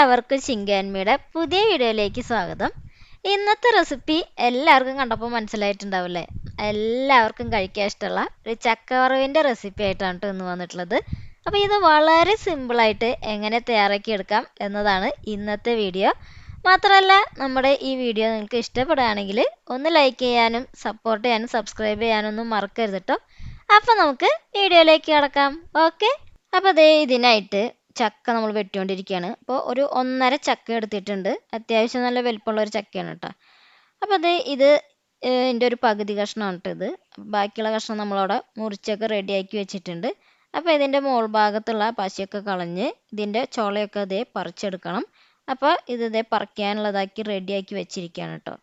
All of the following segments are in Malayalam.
എല്ലാവർക്കും ചിങ്കാൻമിയുടെ പുതിയ വീഡിയോയിലേക്ക് സ്വാഗതം. ഇന്നത്തെ റെസിപ്പി എല്ലാവർക്കും കണ്ടപ്പോൾ മനസ്സിലായിട്ടുണ്ടാവില്ലേ? എല്ലാവർക്കും കഴിക്കാൻ ഇഷ്ടമുള്ള ഒരു ചക്കവറവിൻ്റെ റെസിപ്പി ആയിട്ടാണ് ട്ടോ ഇന്ന് വന്നിട്ടുള്ളത്. അപ്പോൾ ഇത് വളരെ സിമ്പിളായിട്ട് എങ്ങനെ തയ്യാറാക്കി എടുക്കാം എന്നതാണ് ഇന്നത്തെ വീഡിയോ. മാത്രമല്ല, നമ്മുടെ ഈ വീഡിയോ നിങ്ങൾക്ക് ഇഷ്ടപ്പെടുകയാണെങ്കിൽ ഒന്ന് ലൈക്ക് ചെയ്യാനും സപ്പോർട്ട് ചെയ്യാനും സബ്സ്ക്രൈബ് ചെയ്യാനൊന്നും മറക്കരുത് കേട്ടോ. അപ്പോൾ നമുക്ക് വീഡിയോയിലേക്ക് കിടക്കാം. ഓക്കെ, അപ്പോൾ ഇതിനായിട്ട് ചക്ക നമ്മൾ വെട്ടിക്കൊണ്ടിരിക്കുകയാണ്. അപ്പോൾ ഒരു 1.5 ചക്ക എടുത്തിട്ടുണ്ട്. അത്യാവശ്യം നല്ല വലിപ്പമുള്ള ഒരു ചക്കയാണ് കേട്ടോ. അപ്പോൾ ഇത് ഇതിൻ്റെ ഒരു പകുതി കഷ്ണമാണ് കേട്ടോ ഇത്. ബാക്കിയുള്ള കഷ്ണം നമ്മളവിടെ മുറിച്ചൊക്കെ റെഡിയാക്കി വെച്ചിട്ടുണ്ട്. അപ്പോൾ ഇതിൻ്റെ മോൾ ഭാഗത്തുള്ള പശയൊക്കെ കളഞ്ഞ് ഇതിൻ്റെ ചുളയൊക്കെ പറിച്ചെടുക്കണം. അപ്പോൾ ഇത് പറിക്കാനുള്ളതാക്കി റെഡിയാക്കി വെച്ചിരിക്കുകയാണ് കേട്ടോ.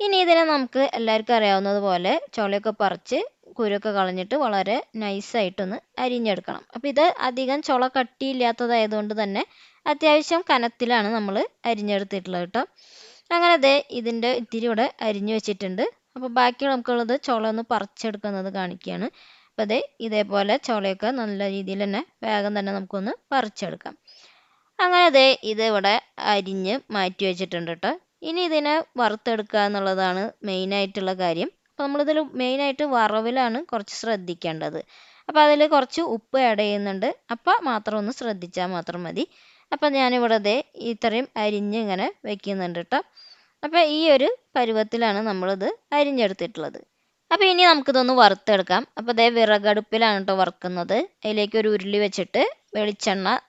ഇനി ഇതിനെ നമുക്ക് എല്ലാവർക്കും അറിയാവുന്നതുപോലെ ചുളയൊക്കെ പറിച്ച് കുരുവൊക്കെ കളഞ്ഞിട്ട് വളരെ നൈസായിട്ടൊന്ന് അരിഞ്ഞെടുക്കണം. അപ്പോൾ ഇത് അധികം ചുള കട്ടിയില്ലാത്തതായതുകൊണ്ട് തന്നെ അത്യാവശ്യം കനത്തിലാണ് നമ്മൾ അരിഞ്ഞെടുത്തിട്ടുള്ളത് കേട്ടോ. അങ്ങനെ ഇതിൻ്റെ ഇത്തിരി ഇവിടെ അരിഞ്ഞു വെച്ചിട്ടുണ്ട്. അപ്പോൾ ബാക്കി നമുക്കുള്ളത് ചുള ഒന്ന് പറിച്ചെടുക്കുന്നത് കാണിക്കുകയാണ്. അപ്പോൾ ഇതേപോലെ ചുളയൊക്കെ നല്ല രീതിയിൽ തന്നെ വേഗം തന്നെ നമുക്കൊന്ന് പറിച്ചെടുക്കാം. അങ്ങനെ ഇത് ഇവിടെ അരിഞ്ഞ് മാറ്റി വെച്ചിട്ടുണ്ട് കേട്ടോ. ഇനി ഇതിനെ വറുത്തെടുക്കുക എന്നുള്ളതാണ് മെയിനായിട്ടുള്ള കാര്യം. അപ്പോൾ നമ്മളിതിൽ മെയിനായിട്ട് വറവിലാണ് കുറച്ച് ശ്രദ്ധിക്കേണ്ടത്. അപ്പോൾ അതിൽ കുറച്ച് ഉപ്പ് ആഡ് ചെയ്യുന്നുണ്ട്. അപ്പോൾ മാത്രം ഒന്ന് ശ്രദ്ധിച്ചാൽ മാത്രം മതി. അപ്പോൾ ഞാനിവിടെ ഇത്രയും അരിഞ്ഞ് ഇങ്ങനെ വെക്കുന്നുണ്ട് കേട്ടോ. അപ്പോൾ ഈ ഒരു പരുവത്തിലാണ് നമ്മളിത് അരിഞ്ഞെടുത്തിട്ടുള്ളത്. അപ്പോൾ ഇനി നമുക്കിതൊന്ന് വറുത്തെടുക്കാം. അപ്പോൾ വിറകടുപ്പിലാണ് കേട്ടോ വറുക്കുന്നത്. അതിലേക്ക് ഒരു ഉരുളി വെച്ചിട്ട്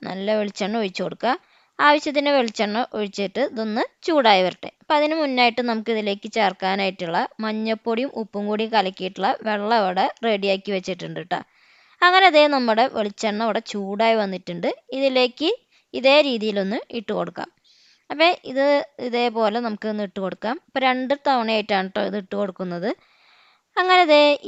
നല്ല വെളിച്ചെണ്ണ ഒഴിച്ചു കൊടുക്കുക. ആവശ്യത്തിന് വെളിച്ചെണ്ണ ഒഴിച്ചിട്ട് ഇതൊന്ന് ചൂടായി വരട്ടെ. അപ്പോൾ അതിന് മുന്നായിട്ട് നമുക്ക് ഇതിലേക്ക് ചേർക്കാനായിട്ടുള്ള മഞ്ഞൾപ്പൊടിയും ഉപ്പും കൂടി കലക്കിയിട്ടുള്ള വെള്ളം ഇവിടെ റെഡിയാക്കി വെച്ചിട്ടുണ്ട് കേട്ടോ. അങ്ങനെ നമ്മുടെ വെളിച്ചെണ്ണ ഇവിടെ ചൂടായി വന്നിട്ടുണ്ട്. ഇതിലേക്ക് ഇതേ രീതിയിലൊന്ന് ഇട്ട് കൊടുക്കാം. അപ്പോൾ ഇതേപോലെ നമുക്കൊന്ന് ഇട്ട് കൊടുക്കാം. ഇപ്പോൾ 2 തവണയായിട്ടാണ് കേട്ടോ ഇത് ഇട്ട് കൊടുക്കുന്നത്. അങ്ങനെ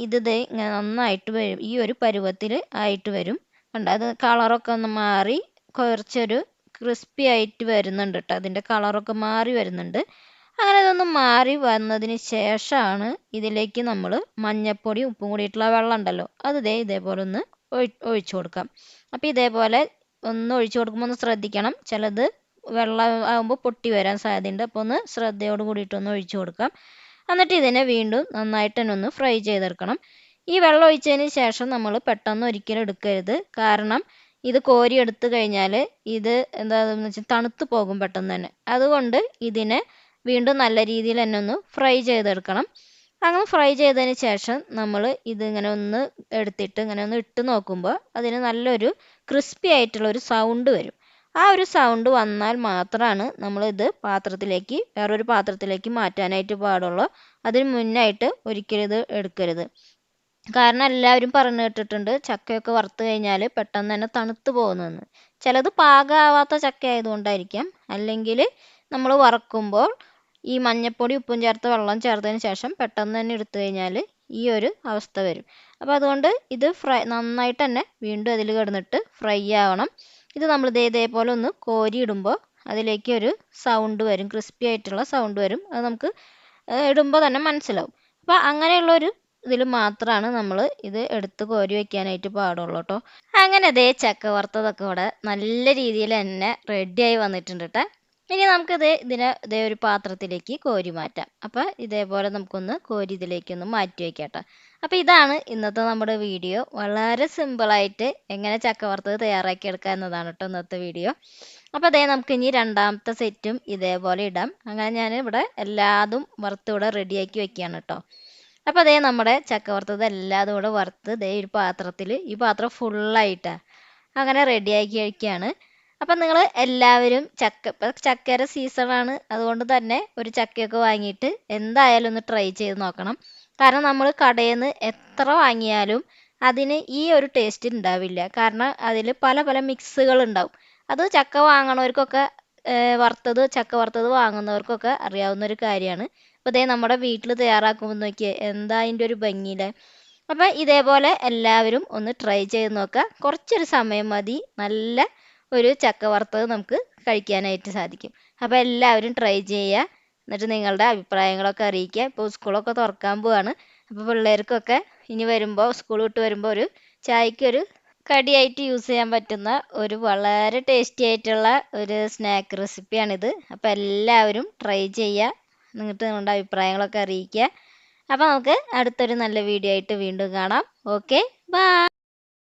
ഇത് ഇങ്ങനെ നന്നായിട്ട് വരും. ഈ ഒരു പരുവത്തിൽ ആയിട്ട് വരും. കണ്ടോ, അത് കളറൊക്കെ ഒന്ന് മാറി കുറച്ചൊരു ക്രിസ്പി ആയിട്ട് വരുന്നുണ്ട് കേട്ടോ. അതിൻ്റെ കളറൊക്കെ മാറി വരുന്നുണ്ട്. അങ്ങനെ ഇതൊന്ന് മാറി വന്നതിന് ശേഷമാണ് ഇതിലേക്ക് നമ്മൾ മഞ്ഞൾപ്പൊടിയും ഉപ്പും കൂടിയിട്ടുള്ള വെള്ളം ഉണ്ടല്ലോ അത് ഇതേപോലെ ഒന്ന് ഒഴിച്ചു കൊടുക്കാം. അപ്പോൾ ഇതേപോലെ ഒന്ന് ഒഴിച്ചു കൊടുക്കുമ്പോൾ ഒന്ന് ശ്രദ്ധിക്കണം. ചിലത് വെള്ളം ആകുമ്പോൾ പൊട്ടി വരാൻ സാധ്യതയുണ്ട്. അപ്പോൾ ഒന്ന് ശ്രദ്ധയോട് കൂടിയിട്ടൊന്ന് ഒഴിച്ചു കൊടുക്കാം. എന്നിട്ട് ഇതിനെ വീണ്ടും നന്നായിട്ട് തന്നെ ഒന്ന് ഫ്രൈ ചെയ്തെടുക്കണം. ഈ വെള്ളം ഒഴിച്ചതിന് ശേഷം നമ്മൾ പെട്ടെന്ന് ഒരിക്കലും എടുക്കരുത്. കാരണം ഇത് കോരി എടുത്തു കഴിഞ്ഞാൽ ഇത് എന്താണെന്ന് വെച്ചാൽ തണുത്ത് പോകും പെട്ടെന്ന് തന്നെ. അതുകൊണ്ട് ഇതിനെ വീണ്ടും നല്ല രീതിയിൽ തന്നെ ഒന്ന് ഫ്രൈ ചെയ്തെടുക്കണം. അങ്ങനെ ഫ്രൈ ചെയ്തതിന് ശേഷം നമ്മൾ ഇതിങ്ങനെ ഒന്ന് എടുത്തിട്ട് ഇങ്ങനെ ഒന്ന് ഇട്ട് നോക്കുമ്പോൾ അതിന് നല്ലൊരു ക്രിസ്പി ആയിട്ടുള്ള ഒരു സൗണ്ട് വരും. ആ ഒരു സൗണ്ട് വന്നാൽ മാത്രമാണ് നമ്മളിത് വേറൊരു പാത്രത്തിലേക്ക് മാറ്റാനായിട്ട് പാടുള്ളൂ. അതിന് മുന്നായിട്ട് ഒരിക്കലും ഇത് എടുക്കരുത്. കാരണം എല്ലാവരും പറഞ്ഞു കേട്ടിട്ടുണ്ട് ചക്കയൊക്കെ വറുത്ത് കഴിഞ്ഞാൽ പെട്ടെന്ന് തന്നെ തണുത്ത് പോകുന്നതെന്ന്. ചിലത് പാകമാവാത്ത ചക്ക ആയതുകൊണ്ടായിരിക്കാം. അല്ലെങ്കിൽ നമ്മൾ വറക്കുമ്പോൾ ഈ മഞ്ഞൾപ്പൊടി ഉപ്പും ചേർത്ത് വെള്ളം ചേർത്തതിന് ശേഷം പെട്ടെന്ന് തന്നെ എടുത്തു കഴിഞ്ഞാൽ ഈ ഒരു അവസ്ഥ വരും. അപ്പോൾ അതുകൊണ്ട് ഇത് നന്നായിട്ട് തന്നെ വീണ്ടും അതിൽ കിടന്നിട്ട് ഫ്രൈ ആവണം. ഇത് നമ്മൾ ഇതേപോലെ ഒന്ന് കോരി ഇടുമ്പോൾ അതിലേക്ക് ഒരു സൗണ്ട് വരും, ക്രിസ്പി ആയിട്ടുള്ള സൗണ്ട് വരും. അത് നമുക്ക് ഇടുമ്പോൾ തന്നെ മനസ്സിലാവും. അപ്പോൾ അങ്ങനെയുള്ളൊരു ഇതിൽ മാത്രമാണ് നമ്മൾ ഇത് എടുത്ത് കോരി വയ്ക്കാനായിട്ട് പാടുള്ളൂ കേട്ടോ. അങ്ങനെ ചക്ക വറുത്തതൊക്കെ ഇവിടെ നല്ല രീതിയിൽ തന്നെ റെഡിയായി വന്നിട്ടുണ്ട് കേട്ടോ. ഇനി നമുക്കിത് ഇതിനെ ഒരു പാത്രത്തിലേക്ക് കോരി മാറ്റാം. അപ്പോൾ ഇതേപോലെ നമുക്കൊന്ന് കോരി ഇതിലേക്കൊന്ന് മാറ്റി വയ്ക്കാം കേട്ടോ. അപ്പോൾ ഇതാണ് ഇന്നത്തെ നമ്മുടെ വീഡിയോ. വളരെ സിമ്പിളായിട്ട് എങ്ങനെ ചക്ക വറുത്തത് തയ്യാറാക്കി എടുക്കുക എന്നതാണ് കേട്ടോ ഇന്നത്തെ വീഡിയോ. അപ്പോൾ നമുക്ക് ഇനി രണ്ടാമത്തെ സെറ്റും ഇതേപോലെ ഇടാം. അങ്ങനെ ഞാൻ ഇവിടെ എല്ലാതും വറുത്ത് ഇവിടെ റെഡിയാക്കി വെക്കുകയാണ് കേട്ടോ. അപ്പോൾ നമ്മുടെ ചക്ക വറുത്തത് എല്ലാതും കൂടെ വറുത്ത് ഒരു പാത്രത്തിൽ, ഈ പാത്രം ഫുള്ളായിട്ടാണ് അങ്ങനെ റെഡിയാക്കി വയ്ക്കുകയാണ്. അപ്പം നിങ്ങൾ എല്ലാവരും ഇപ്പം ചക്കയുടെ സീസണാണ്, അതുകൊണ്ട് തന്നെ ഒരു ചക്കയൊക്കെ വാങ്ങിയിട്ട് എന്തായാലും ഒന്ന് ട്രൈ ചെയ്ത് നോക്കണം. കാരണം നമ്മൾ കടയിൽ നിന്ന് എത്ര വാങ്ങിയാലും അതിന് ഈ ഒരു ടേസ്റ്റ് ഉണ്ടാവില്ല. കാരണം അതിൽ പല പല മിക്സുകൾ ഉണ്ടാവും. അത് ചക്ക വാങ്ങണവർക്കൊക്കെ ചക്ക വറുത്തത് വാങ്ങുന്നവർക്കൊക്കെ അറിയാവുന്ന ഒരു കാര്യമാണ്. അപ്പോൾ നമ്മുടെ വീട്ടിൽ തയ്യാറാക്കുമ്പോൾ നോക്കിയേ എന്താ അതിൻ്റെ ഒരു ഭംഗിയില്ലേ. അപ്പോൾ ഇതേപോലെ എല്ലാവരും ഒന്ന് ട്രൈ ചെയ്ത് നോക്കുക. കുറച്ചൊരു സമയം മതി, നല്ല ഒരു ചക്ക വറുത്തത് നമുക്ക് കഴിക്കാനായിട്ട് സാധിക്കും. അപ്പോൾ എല്ലാവരും ട്രൈ ചെയ്യുക. എന്നിട്ട് നിങ്ങളുടെ അഭിപ്രായങ്ങളൊക്കെ അറിയിക്കുക. ഇപ്പോൾ സ്കൂളൊക്കെ തുറക്കാൻ പോവാണ്. അപ്പോൾ പിള്ളേർക്കൊക്കെ ഇനി വരുമ്പോൾ സ്കൂൾ വിട്ട് വരുമ്പോൾ ഒരു ചായക്കൊരു കടിയായിട്ട് യൂസ് ചെയ്യാൻ പറ്റുന്ന ഒരു വളരെ ടേസ്റ്റി ആയിട്ടുള്ള ഒരു സ്നാക്ക് റെസിപ്പിയാണിത്. അപ്പോൾ എല്ലാവരും ട്രൈ ചെയ്യുക. എന്നിട്ട് നിങ്ങളുടെ അഭിപ്രായങ്ങളൊക്കെ അറിയിക്കുക. അപ്പോൾ നമുക്ക് അടുത്തൊരു നല്ല വീഡിയോ ആയിട്ട് വീണ്ടും കാണാം. Okay, by.